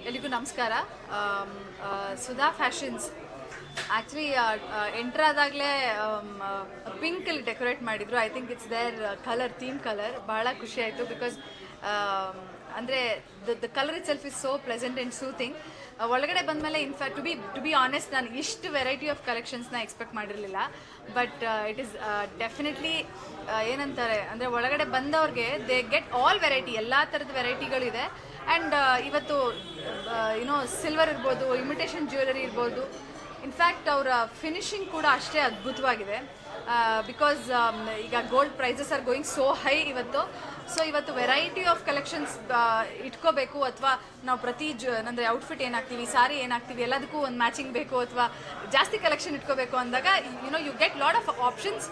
ಎಲ್ಲಿಗೂ ನಮಸ್ಕಾರ. Sudha fashions actually enter ಆದಾಗಲೇ ಪಿಂಕಲ್ಲಿ ಡೆಕೋರೇಟ್ ಮಾಡಿದರು. I think it's their colour, theme colour. ಭಾಳ ಖುಷಿ ಆಯಿತು ಬಿಕಾಸ್ ಅಂದರೆ the colour itself is so pleasant and soothing. ಒಳಗಡೆ ಬಂದಮೇಲೆ ಇನ್ಫ್ಯಾಕ್ಟ್ ಟು ಬಿ ಆನೆಸ್ಟ್, ನಾನು ಇಷ್ಟು ವೆರೈಟಿ ಆಫ್ ಕಲೆಕ್ಷನ್ಸ್ನ ಎಕ್ಸ್ಪೆಕ್ಟ್ ಮಾಡಿರಲಿಲ್ಲ. ಬಟ್ ಇಟ್ ಈಸ್ ಡೆಫಿನೆಟ್ಲಿ ಏನಂತಾರೆ ಅಂದರೆ ಒಳಗಡೆ ಬಂದವ್ರಿಗೆ ದೇ ಗೆಟ್ ಆಲ್ ವೆರೈಟಿ, ಎಲ್ಲ ಥರದ ವೆರೈಟಿಗಳಿದೆ. ಆ್ಯಂಡ್ ಇವತ್ತು ಸಿಲ್ವರ್ ಇರ್ಬೋದು, ಇಮಿಟೇಷನ್ ಜ್ಯುವೆಲರಿ ಇರ್ಬೋದು. ಇನ್ಫ್ಯಾಕ್ಟ್ ಅವರ ಫಿನಿಶಿಂಗ್ ಕೂಡ ಅಷ್ಟೇ ಅದ್ಭುತವಾಗಿದೆ. ಬಿಕಾಸ್ ಈಗ gold prices are going so high ಇವತ್ತು. ಸೊ ಇವತ್ತು ವೆರೈಟಿ ಆಫ್ ಕಲೆಕ್ಷನ್ಸ್ ಇಟ್ಕೋಬೇಕು, ಅಥವಾ ನಾವು ಪ್ರತಿ ಅಂದರೆ ಔಟ್ಫಿಟ್ ಏನಾಗ್ತೀವಿ, ಸಾರಿ ಏನಾಗ್ತೀವಿ, ಎಲ್ಲದಕ್ಕೂ ಒಂದು ಮ್ಯಾಚಿಂಗ್ ಬೇಕು, ಅಥವಾ ಜಾಸ್ತಿ ಕಲೆಕ್ಷನ್ ಇಟ್ಕೋಬೇಕು ಅಂದಾಗ you get lot of options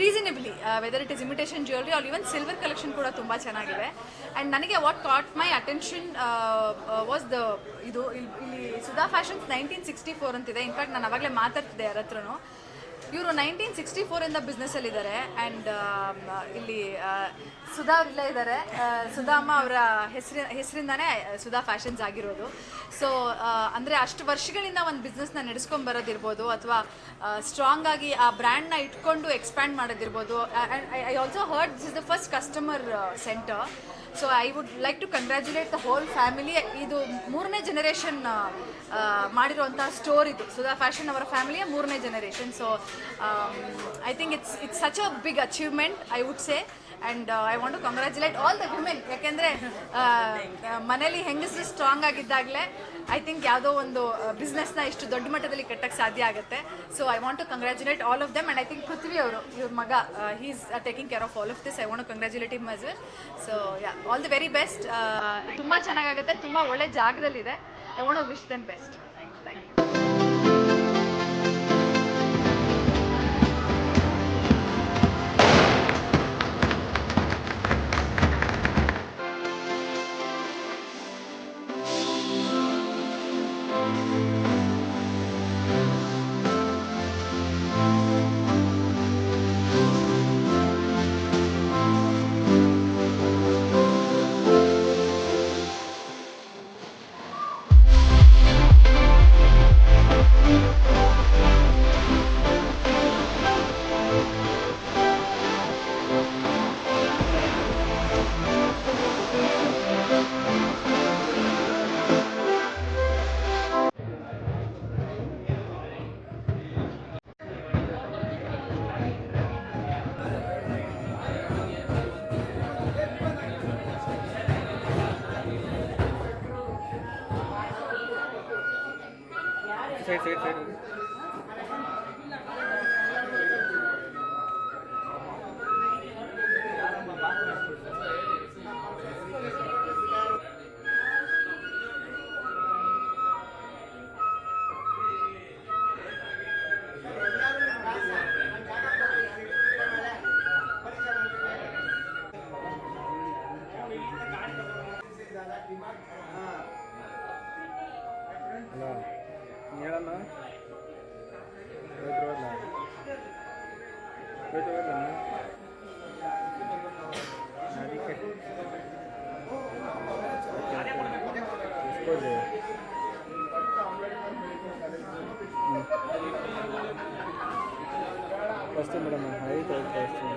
reasonably, whether it is imitation jewellery or even silver collection ಕೂಡ ತುಂಬ ಚೆನ್ನಾಗಿದೆ. ಆ್ಯಂಡ್ ನನಗೆ what caught my attention was ಇಲ್ಲಿ ಸುಧಾ ಫ್ಯಾಷನ್ಸ್ 1964 ಅಂತಿದೆ. ಇನ್ಫ್ಯಾಕ್ಟ್ ನಾನು ಅವಾಗಲೇ ಮಾತಾಡ್ತಿದ್ದೆ ಯಾರ ಹತ್ರನೂ. ಇವರು 1964 ಬಿಸ್ನೆಸ್ಸಲ್ಲಿದ್ದಾರೆ. ಆ್ಯಂಡ್ ಇಲ್ಲಿ ಸುಧಾ ಅವರಿಲ್ಲೇ ಇದ್ದಾರೆ. ಸುಧಾ ಅಮ್ಮ ಅವರ ಹೆಸರಿಂದಾನೇ ಸುಧಾ ಫ್ಯಾಷನ್ಸ್ ಆಗಿರೋದು. ಸೊ ಅಂದರೆ ಅಷ್ಟು ವರ್ಷಗಳಿಂದ ಒಂದು ಬಿಸ್ನೆಸ್ನ ನಡೆಸ್ಕೊಂಡು ಬರೋದಿರ್ಬೋದು, ಅಥವಾ ಸ್ಟ್ರಾಂಗ್ ಆಗಿ ಆ ಬ್ರ್ಯಾಂಡ್ನ ಇಟ್ಕೊಂಡು ಎಕ್ಸ್ಪ್ಯಾಂಡ್ ಮಾಡೋದಿರ್ಬೋದು. I also heard this is the first customer centre. So I would like to congratulate the whole family. ಇದು 3ನೇ ಜನರೇಷನ್ ಮಾಡಿರುವಂಥ ಸ್ಟೋರ್ ಇದು. ಸುಧಾ ಫ್ಯಾಷನ್ ಅವರ ಫ್ಯಾಮಿಲಿಯ 3ನೇ generation. So I think it's such a big achievement, I would say. And I want to congratulate all the women. ಯಾಕೆಂದರೆ ಮನೇಲಿ ಹೆಂಗಸರು ಸ್ಟ್ರಾಂಗ್ ಆಗಿದ್ದಾಗಲೇ ಐ ಥಿಂಕ್ ಯಾವುದೋ ಒಂದು ಬಿಸ್ನೆಸ್ನ ಇಷ್ಟು ದೊಡ್ಡ ಮಟ್ಟದಲ್ಲಿ ಕಟ್ಟಕ್ಕೆ ಸಾಧ್ಯ ಆಗುತ್ತೆ. So I want to congratulate all of them. And I think Prithvi ಅವರು, ಇವ್ರ ಮಗ, he is taking care of all of this. I want to congratulate him as well. So all the very best. ತುಂಬ ಚೆನ್ನಾಗಾಗುತ್ತೆ, ತುಂಬ ಒಳ್ಳೆ ಜಾಗದಲ್ಲಿದೆ. I want to wish them best. Thank you. Side hello ಹೇಳಣ್ಣ. ವಸ್ತು ಮೇಡಮ್ ಆಯ್ತು ವಸ್ತು.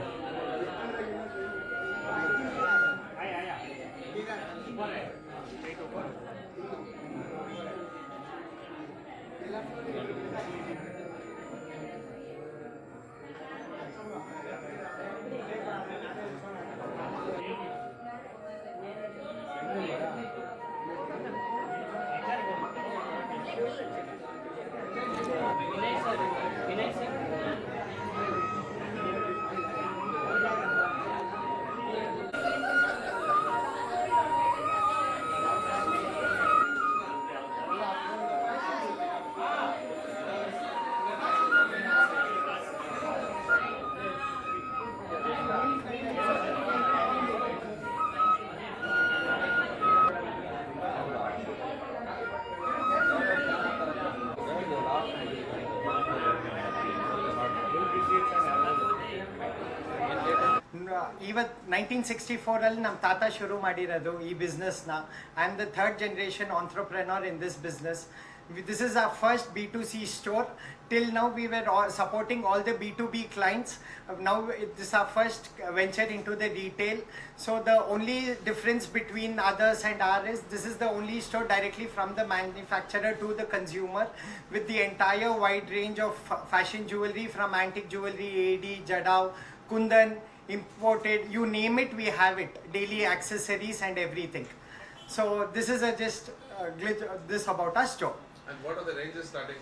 ಇವತ್ತು 1964 ಅಲ್ಲಿ ನಮ್ಮ ತಾತ ಶುರು ಮಾಡಿರೋದು ಈ ಬಿಸ್ನೆಸ್ನ. I am the third generation entrepreneur in this business. This is our first B2C store. Till now we were supporting all the B2B clients. Now this is our first venture into the retail. So the only difference between others and ours is this is the only store directly from the manufacturer to the consumer, with the entire wide range of fashion jewelry, from antique jewelry, AD, Jadao, Kundan, imported, you name it, we have it. Daily accessories and everything. So this is a just glitch this about our store. And what are the ranges starting